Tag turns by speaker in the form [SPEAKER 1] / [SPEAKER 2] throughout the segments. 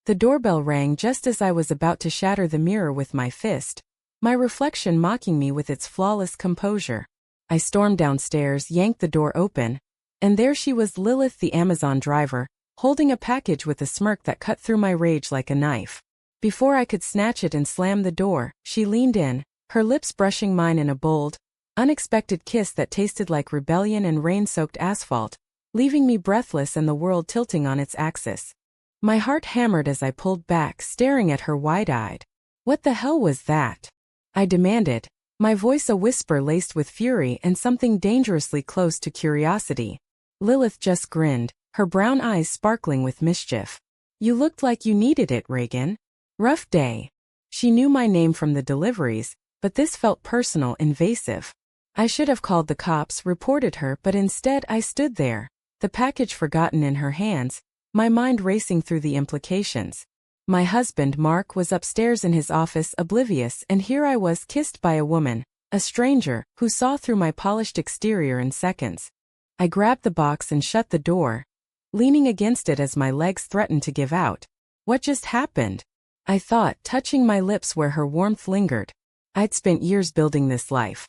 [SPEAKER 1] The doorbell rang just as I was about to shatter the mirror with my fist, my reflection mocking me with its flawless composure. I stormed downstairs, yanked the door open, and there she was, Lilith the Amazon driver, holding a package with a smirk that cut through my rage like a knife. Before I could snatch it and slam the door, she leaned in, her lips brushing mine in a bold, unexpected kiss that tasted like rebellion and rain-soaked asphalt, leaving me breathless and the world tilting on its axis. My heart hammered as I pulled back, staring at her wide-eyed. "What the hell was that?" I demanded, my voice a whisper laced with fury and something dangerously close to curiosity. Lilith just grinned, her brown eyes sparkling with mischief. "You looked like you needed it, Reagan. Rough day." She knew my name from the deliveries, but this felt personal, invasive. I should have called the cops, reported her, but instead I stood there, the package forgotten in her hands, my mind racing through the implications. My husband, Mark, was upstairs in his office, oblivious, and here I was, kissed by a woman, a stranger, who saw through my polished exterior in seconds. I grabbed the box and shut the door, leaning against it as my legs threatened to give out. What just happened? I thought, touching my lips where her warmth lingered. I'd spent years building this life.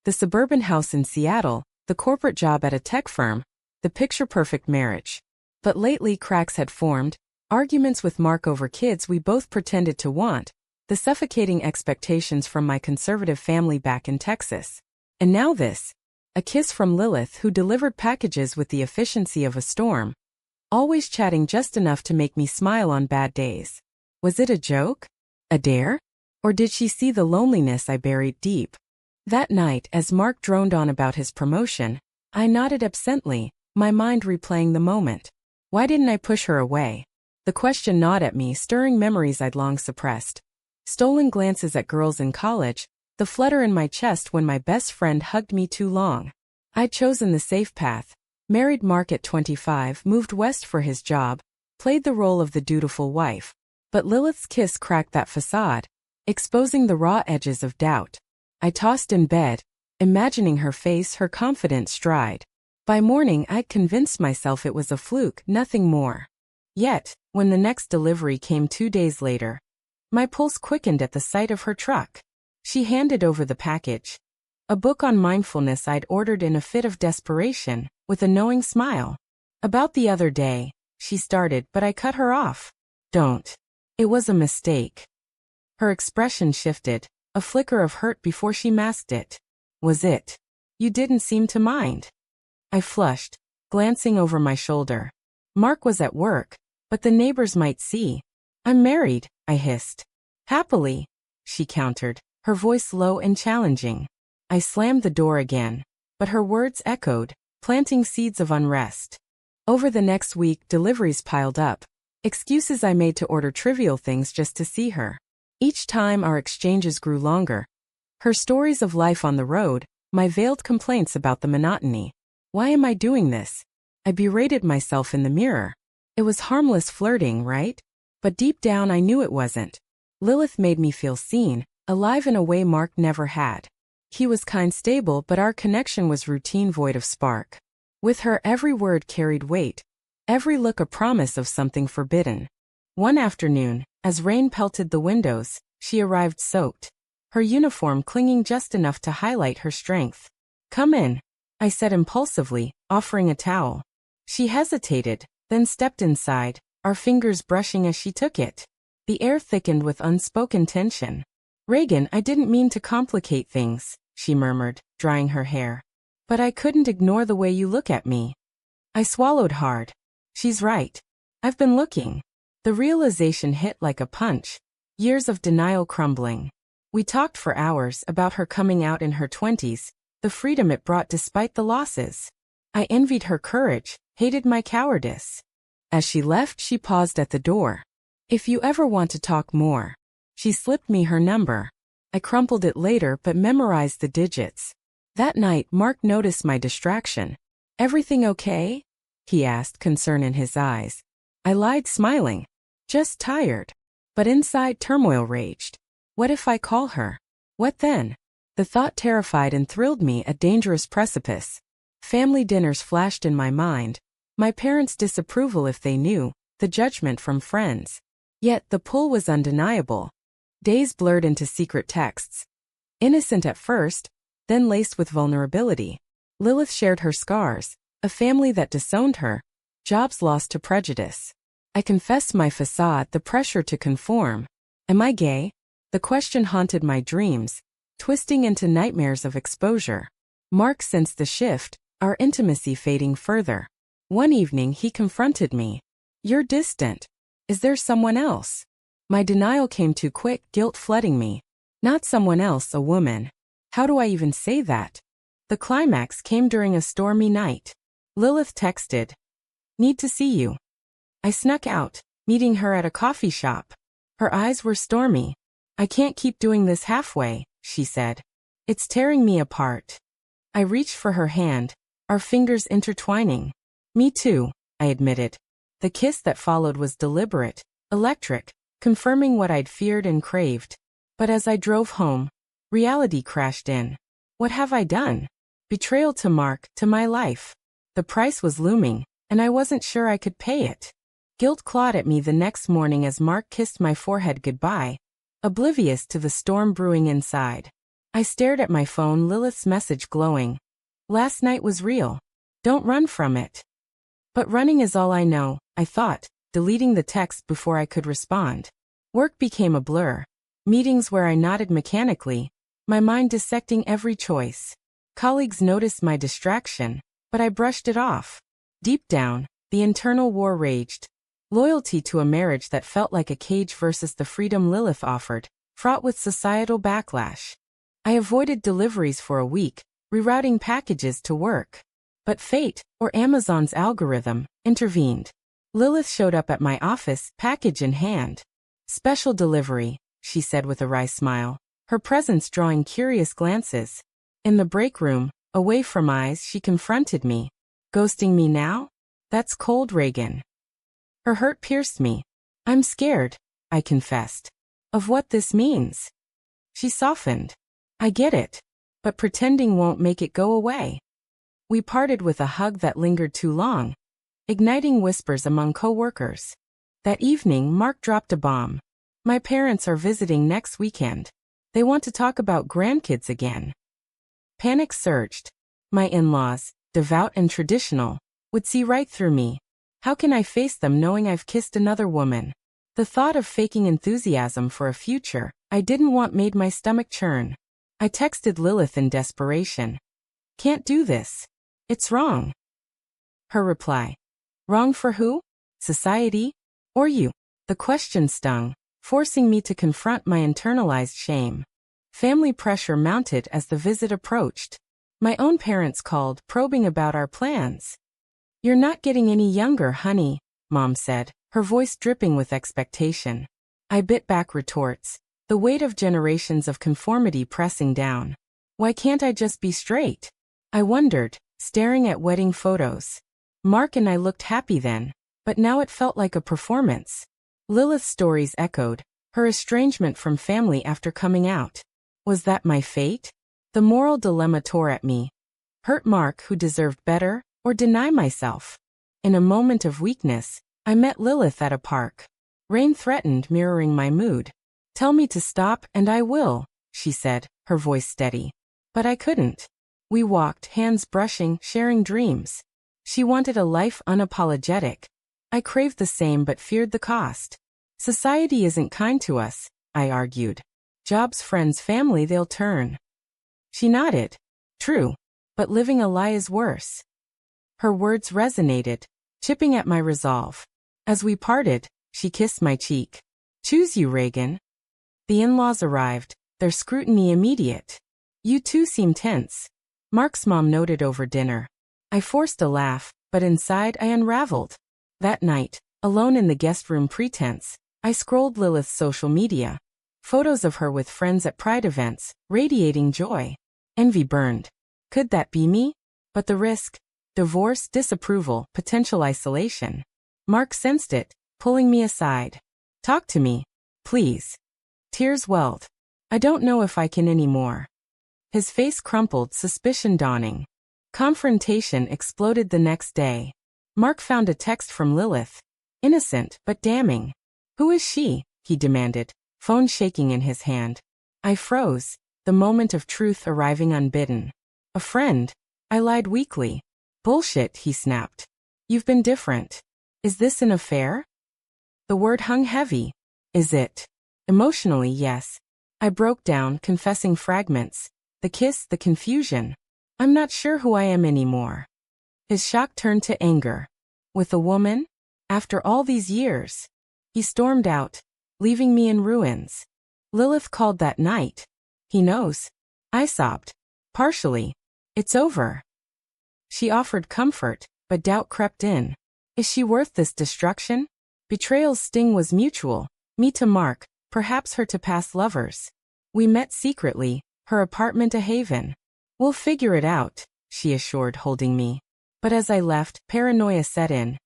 [SPEAKER 1] The suburban house in Seattle, the corporate job at a tech firm, the picture-perfect marriage. But lately cracks had formed, arguments with Mark over kids we both pretended to want, the suffocating expectations from my conservative family back in Texas. And now this. A kiss from Lilith, who delivered packages with the efficiency of a storm, always chatting just enough to make me smile on bad days. Was it a joke? A dare? Or did she see the loneliness I buried deep? That night, as Mark droned on about his promotion, I nodded absently, my mind replaying the moment. Why didn't I push her away? The question gnawed at me, stirring memories I'd long suppressed. Stolen glances at girls in college, the flutter in my chest when my best friend hugged me too long. I'd chosen the safe path, married Mark at 25, moved west for his job, played the role of the dutiful wife. But Lilith's kiss cracked that facade, exposing the raw edges of doubt. I tossed in bed, imagining her face, her confident stride. By morning I'd convinced myself it was a fluke, nothing more. Yet, when the next delivery came 2 days later, my pulse quickened at the sight of her truck. She handed over the package. A book on mindfulness I'd ordered in a fit of desperation, with a knowing smile. "About the other day," she started, but I cut her off. "Don't. It was a mistake." Her expression shifted, a flicker of hurt before she masked it. "Was it? You didn't seem to mind." I flushed, glancing over my shoulder. Mark was at work, but the neighbors might see. "I'm married," I hissed. "Happily," she countered, her voice low and challenging. I slammed the door again, but her words echoed, planting seeds of unrest. Over the next week, deliveries piled up, excuses I made to order trivial things just to see her. Each time our exchanges grew longer. Her stories of life on the road, my veiled complaints about the monotony. Why am I doing this? I berated myself in the mirror. It was harmless flirting, right? But deep down I knew it wasn't. Lilith made me feel seen, alive in a way Mark never had. He was kind, stable, but our connection was routine, void of spark. With her, every word carried weight, every look a promise of something forbidden. One afternoon, as rain pelted the windows, she arrived soaked, her uniform clinging just enough to highlight her strength. "Come in," I said impulsively, offering a towel. She hesitated, then stepped inside, our fingers brushing as she took it. The air thickened with unspoken tension. "Reagan, I didn't mean to complicate things," she murmured, drying her hair. "But I couldn't ignore the way you look at me." I swallowed hard. She's right. I've been looking. The realization hit like a punch. Years of denial crumbling. We talked for hours about her coming out in her 20s, the freedom it brought despite the losses. I envied her courage, hated my cowardice. As she left, she paused at the door. "If you ever want to talk more." She slipped me her number. I crumpled it later but memorized the digits. That night, Mark noticed my distraction. "Everything okay?" he asked, concern in his eyes. I lied, smiling. "Just tired." But inside, turmoil raged. What if I call her? What then? The thought terrified and thrilled me, a dangerous precipice. Family dinners flashed in my mind. My parents' disapproval if they knew, the judgment from friends. Yet the pull was undeniable. Days blurred into secret texts. Innocent at first, then laced with vulnerability. Lilith shared her scars, a family that disowned her, jobs lost to prejudice. I confessed my facade, the pressure to conform. Am I gay? The question haunted my dreams, twisting into nightmares of exposure. Mark sensed the shift, our intimacy fading further. One evening he confronted me. You're distant. Is there someone else? My denial came too quick, guilt flooding me. Not someone else, a woman. How do I even say that? The climax came during a stormy night. Lilith texted, "Need to see you." I snuck out, meeting her at a coffee shop. Her eyes were stormy. "I can't keep doing this halfway," she said. "It's tearing me apart." I reached for her hand, our fingers intertwining. "Me too," I admitted. The kiss that followed was deliberate, electric, confirming what I'd feared and craved. But as I drove home, reality crashed in. What have I done? Betrayal to Mark, to my life. The price was looming, and I wasn't sure I could pay it. Guilt clawed at me the next morning as Mark kissed my forehead goodbye, oblivious to the storm brewing inside. I stared at my phone, Lilith's message glowing. "Last night was real. Don't run from it." But running is all I know, I thought, deleting the text before I could respond. Work became a blur. Meetings where I nodded mechanically, my mind dissecting every choice. Colleagues noticed my distraction, but I brushed it off. Deep down, the internal war raged. Loyalty to a marriage that felt like a cage versus the freedom Lilith offered, fraught with societal backlash. I avoided deliveries for a week, rerouting packages to work. But fate, or Amazon's algorithm, intervened. Lilith showed up at my office, package in hand. "Special delivery," she said with a wry smile, her presence drawing curious glances. In the break room, away from eyes, she confronted me. "Ghosting me now? That's cold, Reagan." Her hurt pierced me. "I'm scared," I confessed, "of what this means." She softened. "I get it. But pretending won't make it go away." We parted with a hug that lingered too long, igniting whispers among co-workers. That evening, Mark dropped a bomb. "My parents are visiting next weekend. They want to talk about grandkids again." Panic surged. My in-laws, devout and traditional, would see right through me. How can I face them knowing I've kissed another woman? The thought of faking enthusiasm for a future I didn't want made my stomach churn. I texted Lilith in desperation. "Can't do this. It's wrong." Her reply. "Wrong for who? Society? Or you?" The question stung, forcing me to confront my internalized shame. Family pressure mounted as the visit approached. My own parents called, probing about our plans. "You're not getting any younger, honey," Mom said, her voice dripping with expectation. I bit back retorts, the weight of generations of conformity pressing down. Why can't I just be straight? I wondered, staring at wedding photos. Mark and I looked happy then, but now it felt like a performance. Lilith's stories echoed, her estrangement from family after coming out. Was that my fate? The moral dilemma tore at me. Hurt Mark, who deserved better, or deny myself? In a moment of weakness, I met Lilith at a park. Rain threatened, mirroring my mood. "Tell me to stop and I will," she said, her voice steady. But I couldn't. We walked, hands brushing, sharing dreams. She wanted a life unapologetic. I craved the same but feared the cost. Society isn't kind to us, I argued. Jobs, friends, family, they'll turn. She nodded. True, but living a lie is worse. Her words resonated, chipping at my resolve. As we parted, she kissed my cheek. "Choose you, Reagan." The in-laws arrived, their scrutiny immediate. "You two seem tense," Mark's mom noted over dinner. I forced a laugh, but inside I unraveled. That night, alone in the guest room pretense, I scrolled Lilith's social media. Photos of her with friends at pride events, radiating joy. Envy burned. Could that be me? But the risk: divorce, disapproval, potential isolation. Mark sensed it, pulling me aside. "Talk to me, please." Tears welled. "I don't know if I can anymore." His face crumpled, suspicion dawning. Confrontation exploded the next day. Mark found a text from Lilith. Innocent, but damning. Who is she? He demanded, phone shaking in his hand. I froze, the moment of truth arriving unbidden. A friend. I lied weakly. Bullshit, he snapped. You've been different. Is this an affair? The word hung heavy. Is it? Emotionally, yes. I broke down, confessing fragments. The kiss, the confusion. I'm not sure who I am anymore. His shock turned to anger. With a woman? After all these years? He stormed out, leaving me in ruins. Lilith called that night. He knows. I sobbed. Partially. It's over. She offered comfort, but doubt crept in. Is she worth this destruction? Betrayal's sting was mutual, me to Mark, perhaps her to past lovers. We met secretly, her apartment a haven. We'll figure it out, she assured, holding me. But as I left, paranoia set in.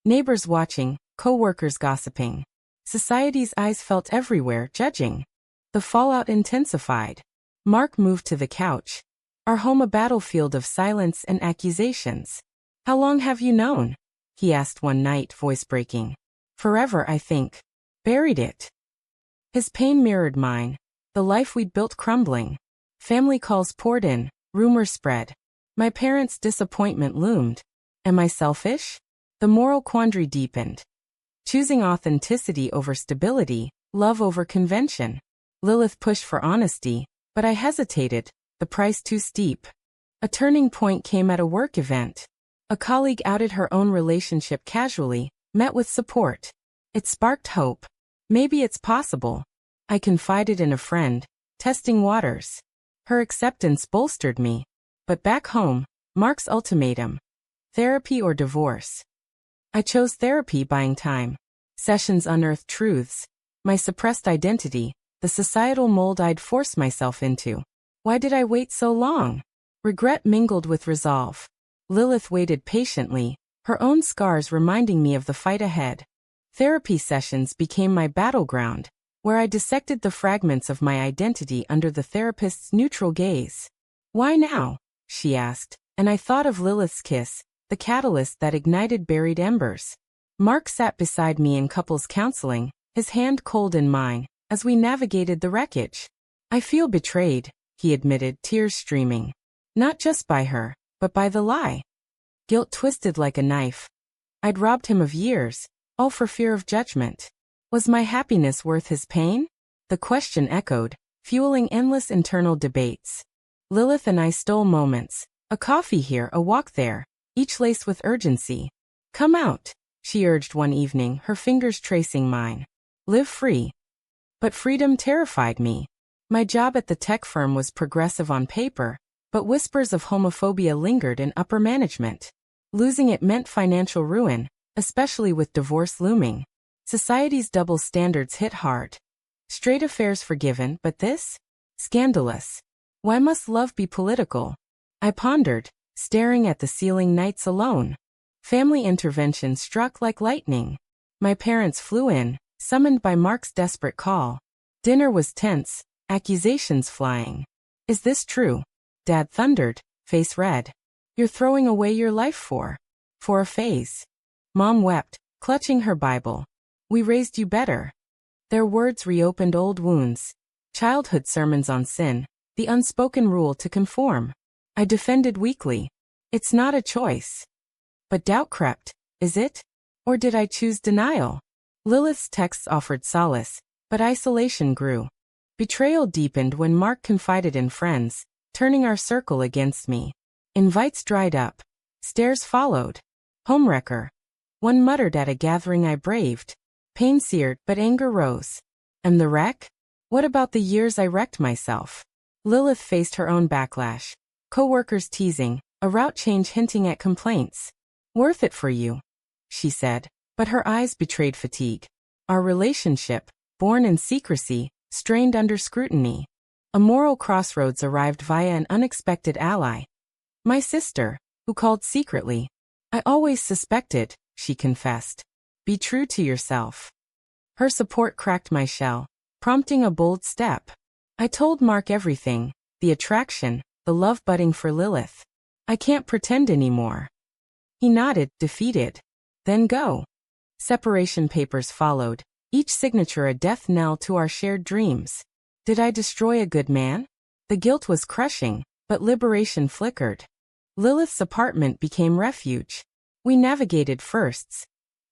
[SPEAKER 1] Neighbors watching, co-workers gossiping. Society's eyes felt everywhere, judging. The fallout intensified. Mark moved to the couch. Our home a battlefield of silence and accusations. How long have you known? He asked one night, voice breaking. Forever, I think. Buried it. His pain mirrored mine. The life we'd built crumbling. Family calls poured in, rumors spread. My parents' disappointment loomed. Am I selfish? The moral quandary deepened. Choosing authenticity over stability, love over convention. Lilith pushed for honesty, but I hesitated, the price too steep. A turning point came at a work event. A colleague outed her own relationship casually, met with support. It sparked hope. Maybe it's possible. I confided in a friend, testing waters. Her acceptance bolstered me. But back home, Mark's ultimatum. Therapy or divorce. I chose therapy, buying time. Sessions unearthed truths. My suppressed identity, the societal mold I'd forced myself into. Why did I wait so long? Regret mingled with resolve. Lilith waited patiently, her own scars reminding me of the fight ahead. Therapy sessions became my battleground, where I dissected the fragments of my identity under the therapist's neutral gaze. Why now? She asked, and I thought of Lilith's kiss, the catalyst that ignited buried embers. Mark sat beside me in couples counseling, his hand cold in mine, as we navigated the wreckage. I feel betrayed, he admitted, tears streaming. Not just by her, but by the lie. Guilt twisted like a knife. I'd robbed him of years, all for fear of judgment. Was my happiness worth his pain? The question echoed, fueling endless internal debates. Lilith and I stole moments, a coffee here, a walk there, each laced with urgency. Come out, she urged one evening, her fingers tracing mine. Live free. But freedom terrified me. My job at the tech firm was progressive on paper, but whispers of homophobia lingered in upper management. Losing it meant financial ruin, especially with divorce looming. Society's double standards hit hard. Straight affairs forgiven, but this? Scandalous. Why must love be political? I pondered, staring at the ceiling nights alone. Family intervention struck like lightning. My parents flew in, summoned by Mark's desperate call. Dinner was tense, accusations flying. Is this true? Dad thundered, face red. You're throwing away your life for a phase. Mom wept, clutching her Bible. We raised you better. Their words reopened old wounds. Childhood sermons on sin, the unspoken rule to conform. I defended weakly. It's not a choice. But doubt crept, is it? Or did I choose denial? Lilith's texts offered solace, but isolation grew. Betrayal deepened when Mark confided in friends, turning our circle against me. Invites dried up. Stares followed. Homewrecker. One muttered at a gathering I braved. Pain seared, but anger rose. And the wreck? What about the years I wrecked myself? Lilith faced her own backlash. Co-workers teasing, a route change hinting at complaints. Worth it for you, she said, but her eyes betrayed fatigue. Our relationship, born in secrecy, strained under scrutiny. A moral crossroads arrived via an unexpected ally. My sister, who called secretly. I always suspected, she confessed. Be true to yourself. Her support cracked my shell, prompting a bold step. I told Mark everything, the attraction, the love budding for Lilith. I can't pretend anymore. He nodded, defeated. Then go. Separation papers followed, each signature a death knell to our shared dreams. Did I destroy a good man? The guilt was crushing, but liberation flickered. Lilith's apartment became refuge. We navigated firsts,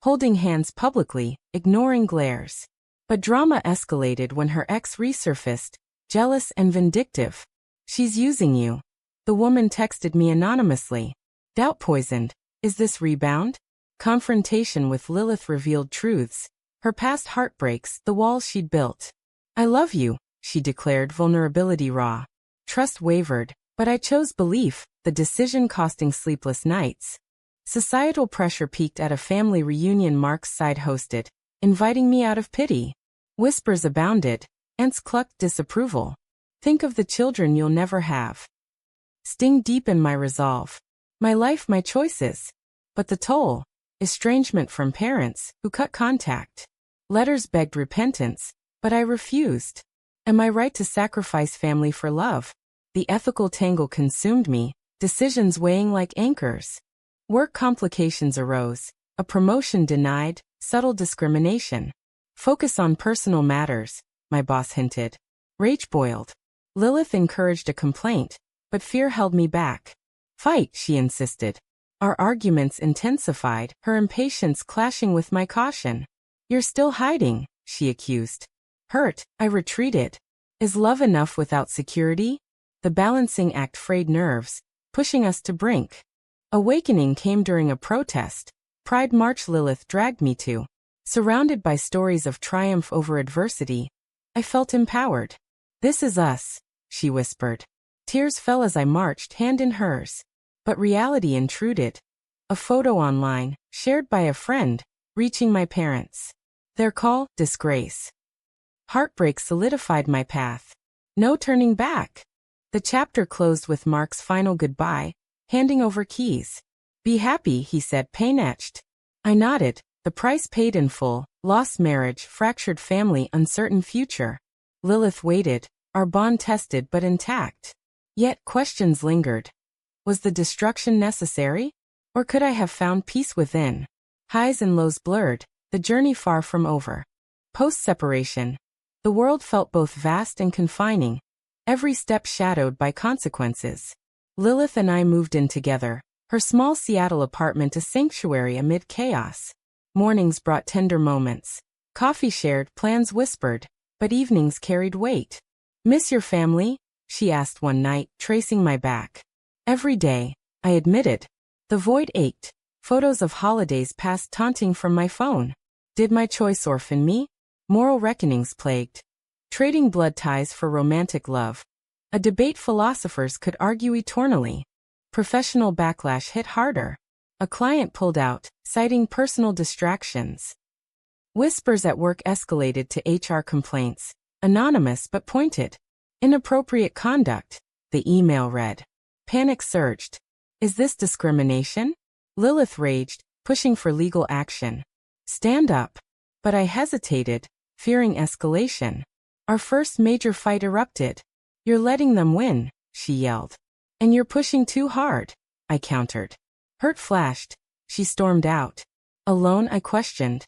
[SPEAKER 1] holding hands publicly, ignoring glares. But drama escalated when her ex resurfaced, jealous and vindictive. "She's using you." The woman texted me anonymously. "Doubt poisoned. Is this rebound?" Confrontation with Lilith revealed truths. Her past heartbreaks, the walls she'd built. "I love you," she declared, vulnerability raw. Trust wavered, but I chose belief, the decision costing sleepless nights. Societal pressure peaked at a family reunion Mark's side hosted, inviting me out of pity. Whispers abounded, ants clucked disapproval. "Think of the children you'll never have." Sting deep in my resolve. My life, my choices. But the toll, estrangement from parents who cut contact. Letters begged repentance, but I refused. Am I right to sacrifice family for love? The ethical tangle consumed me, decisions weighing like anchors. Work complications arose, a promotion denied, subtle discrimination. "Focus on personal matters," my boss hinted. Rage boiled. Lilith encouraged a complaint, but fear held me back. "Fight," she insisted. Our arguments intensified, her impatience clashing with my caution. "You're still hiding," she accused. Hurt, I retreated. Is love enough without security? The balancing act frayed nerves, pushing us to brink. Awakening came during a protest. Pride March Lilith dragged me to. Surrounded by stories of triumph over adversity, I felt empowered. "This is us," she whispered. Tears fell as I marched, hand in hers. But reality intruded. A photo online, shared by a friend, reaching my parents. Their call, disgrace. Heartbreak solidified my path. No turning back. The chapter closed with Mark's final goodbye, handing over keys. "Be happy," he said, pain-etched. I nodded. The price paid in full, lost marriage, fractured family, uncertain future. Lilith waited, our bond tested but intact. Yet questions lingered. Was the destruction necessary? Or could I have found peace within? Highs and lows blurred, the journey far from over. Post-separation. The world felt both vast and confining, every step shadowed by consequences. Lilith and I moved in together, her small Seattle apartment a sanctuary amid chaos. Mornings brought tender moments. Coffee shared, plans whispered, but evenings carried weight. "Miss your family?" she asked one night, tracing my back. "Every day," I admitted. The void ached. Photos of holidays passed taunting from my phone. Did my choice orphan me? Moral reckonings plagued. Trading blood ties for romantic love. A debate philosophers could argue eternally. Professional backlash hit harder. A client pulled out, citing personal distractions. Whispers at work escalated to HR complaints, anonymous but pointed. Inappropriate conduct, the email read. Panic surged. Is this discrimination? Lilith raged, pushing for legal action. Stand up. But I hesitated, fearing escalation. Our first major fight erupted. "You're letting them win," she yelled. "And you're pushing too hard," I countered. Hurt flashed. She stormed out. Alone, I questioned.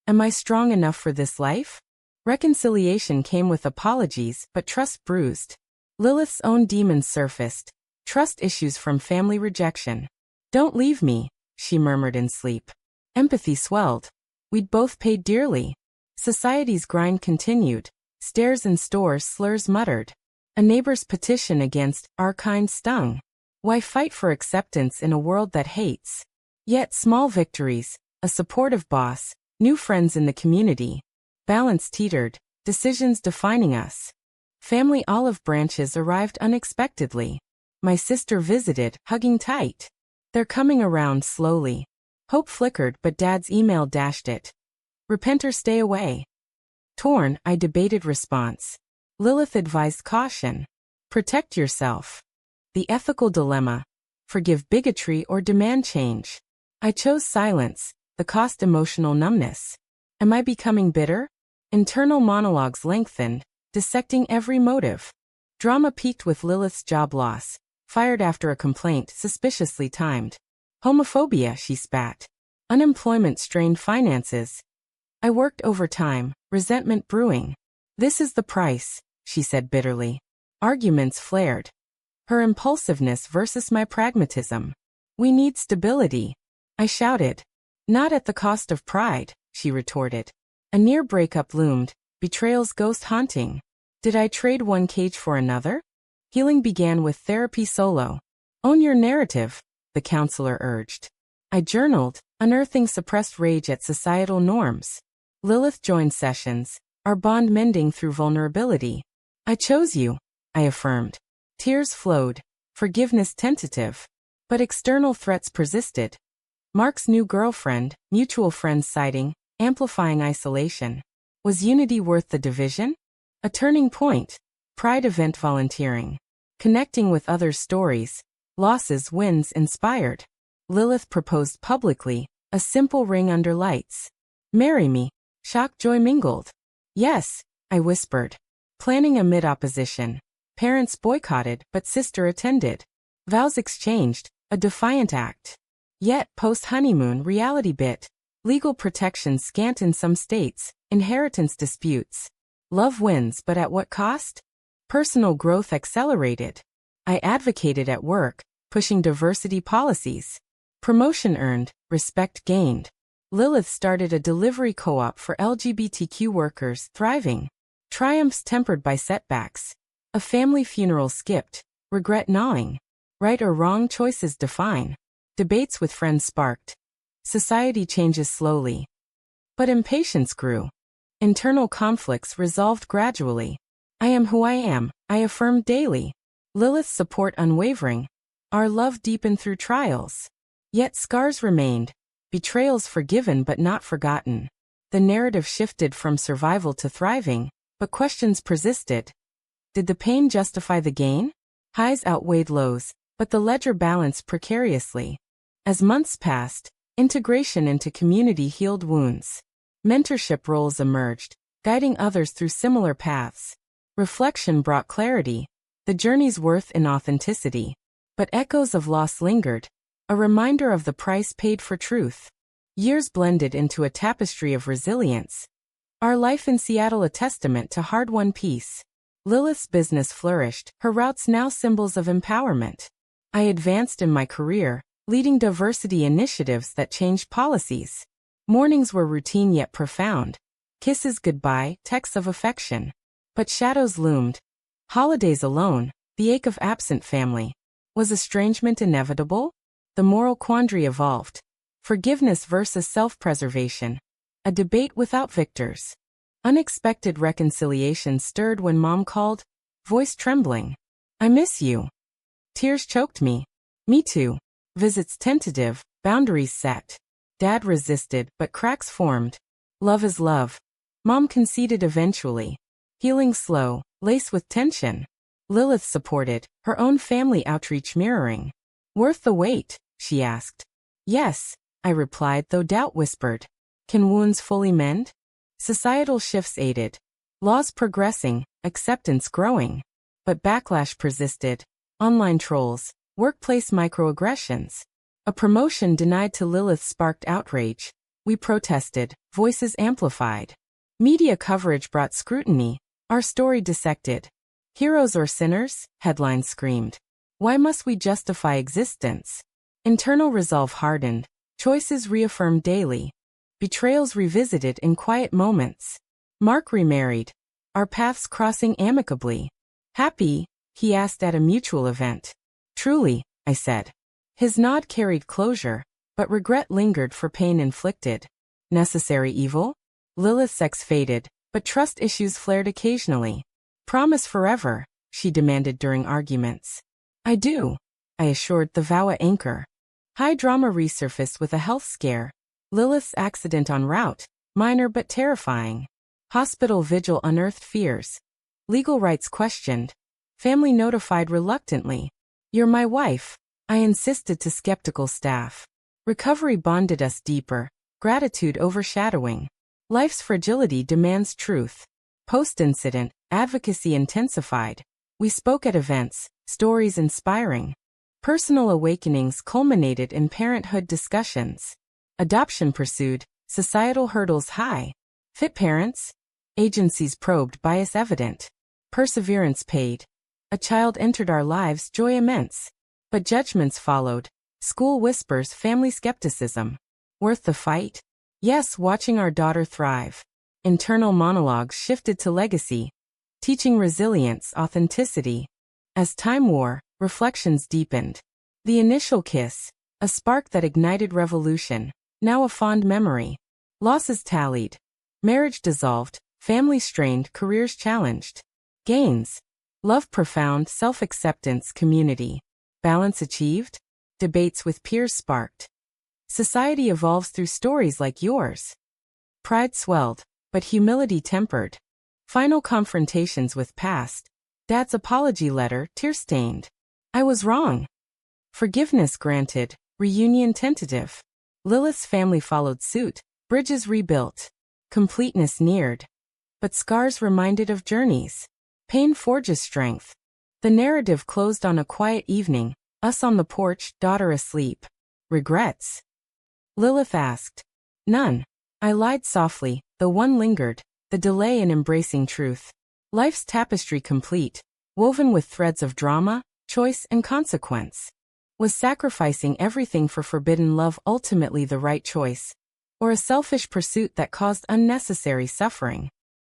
[SPEAKER 1] Am I strong enough for this life? Reconciliation came with apologies, but trust bruised. Lilith's own demons surfaced. Trust issues from family rejection. "Don't leave me," she murmured in sleep. Empathy swelled. We'd both paid dearly. Society's grind continued. Stares in stores, slurs muttered. A neighbor's petition against our kind stung. Why fight for acceptance in a world that hates? Yet small victories, a supportive boss, new friends in the community. Balance teetered, decisions defining us. Family olive branches arrived unexpectedly. My sister visited, hugging tight. They're coming around slowly. Hope flickered, but Dad's email dashed it. Repent or stay away. Torn, I debated response. Lilith advised caution. Protect yourself. The ethical dilemma. Forgive bigotry or demand change. I chose silence, the cost emotional numbness. Am I becoming bitter? Internal monologues lengthened, dissecting every motive. Drama peaked with Lilith's job loss, fired after a complaint suspiciously timed. Homophobia, she spat. Unemployment strained finances. I worked overtime, resentment brewing. This is the price, she said bitterly. Arguments flared. Her impulsiveness versus my pragmatism. We need stability, I shouted. Not at the cost of pride, she retorted. A near breakup loomed, betrayal's ghost haunting. Did I trade one cage for another? Healing began with therapy solo. Own your narrative, the counselor urged. I journaled, unearthing suppressed rage at societal norms. Lilith joined sessions, our bond mending through vulnerability. I chose you, I affirmed. Tears flowed, forgiveness tentative. But external threats persisted. Mark's new girlfriend, mutual friends citing, amplifying isolation. Was unity worth the division? A turning point. Pride event volunteering. Connecting with others' stories. Losses, wins inspired. Lilith proposed publicly, a simple ring under lights. Marry me. Shock joy mingled. Yes, I whispered. Planning amid opposition. Parents boycotted, but sister attended. Vows exchanged, a defiant act. Yet, post-honeymoon reality bit. Legal protection scant in some states, inheritance disputes. Love wins, but at what cost? Personal growth accelerated. I advocated at work, pushing diversity policies. Promotion earned, respect gained. Lilith started a delivery co-op for LGBTQ workers, thriving. Triumphs tempered by setbacks. A family funeral skipped, regret gnawing. Right or wrong choices define. Debates with friends sparked. Society changes slowly. But impatience grew. Internal conflicts resolved gradually. I am who I am, I affirmed daily. Lilith's support unwavering. Our love deepened through trials. Yet scars remained. Betrayals forgiven but not forgotten. The narrative shifted from survival to thriving, but questions persisted. Did the pain justify the gain? Highs outweighed lows, but the ledger balanced precariously. As months passed, integration into community healed wounds. Mentorship roles emerged, guiding others through similar paths. Reflection brought clarity, the journey's worth in authenticity. But echoes of loss lingered, a reminder of the price paid for truth. Years blended into a tapestry of resilience. Our life in Seattle a testament to hard-won peace. Lilith's business flourished, her routes now symbols of empowerment. I advanced in my career, leading diversity initiatives that changed policies. Mornings were routine yet profound. Kisses goodbye, texts of affection. But shadows loomed. Holidays alone, the ache of absent family. Was estrangement inevitable? The moral quandary evolved. Forgiveness versus self-preservation. A debate without victors. Unexpected reconciliation stirred when Mom called, voice trembling. I miss you. Tears choked me. Me too. Visits tentative, boundaries set. Dad resisted, but cracks formed. Love is love. Mom conceded eventually. Healing slow, laced with tension. Lilith supported, her own family outreach mirroring. Worth the wait, she asked. Yes, I replied, though doubt whispered. Can wounds fully mend? Societal shifts aided. Laws progressing, acceptance growing. But backlash persisted. Online trolls, workplace microaggressions. A promotion denied to Lilith sparked outrage. We protested, voices amplified. Media coverage brought scrutiny, our story dissected. Heroes or sinners? Headlines screamed. Why must we justify existence? Internal resolve hardened, choices reaffirmed daily. Betrayals revisited in quiet moments. Mark remarried, our paths crossing amicably. Happy? He asked at a mutual event. Truly, I said. His nod carried closure, but regret lingered for pain inflicted. Necessary evil? Lilith's sex faded, but trust issues flared occasionally. Promise forever, she demanded during arguments. I do, I assured the VOWA anchor. High drama resurfaced with a health scare. Lilith's accident en route, minor but terrifying. Hospital vigil unearthed fears. Legal rights questioned. Family notified reluctantly. You're my wife, I insisted to skeptical staff. Recovery bonded us deeper, gratitude overshadowing. Life's fragility demands truth. Post-incident, advocacy intensified. We spoke at events, stories inspiring. Personal awakenings culminated in parenthood discussions. Adoption pursued, societal hurdles high. Fit parents? Agencies probed, bias evident. Perseverance paid. A child entered our lives, joy immense. But judgments followed. School whispers, family skepticism. Worth the fight? Yes, watching our daughter thrive. Internal monologues shifted to legacy. Teaching resilience, authenticity. As time wore, reflections deepened. The initial kiss, a spark that ignited revolution, now a fond memory. Losses tallied. Marriage dissolved, family strained, careers challenged. Gains. Love profound, self-acceptance, community. Balance achieved? Debates with peers sparked. Society evolves through stories like yours. Pride swelled, but humility tempered. Final confrontations with past. Dad's apology letter, tear-stained. I was wrong. Forgiveness granted, reunion tentative. Lilith's family followed suit, bridges rebuilt. Completeness neared. But scars reminded of journeys. Pain forges strength. The narrative closed on a quiet evening, us on the porch, daughter asleep. Regrets? Lilith asked. None. I lied softly, though one lingered, the delay in embracing truth. Life's tapestry complete, woven with threads of drama, choice, and consequence. Was sacrificing everything for forbidden love ultimately the right choice? Or a selfish pursuit that caused unnecessary suffering?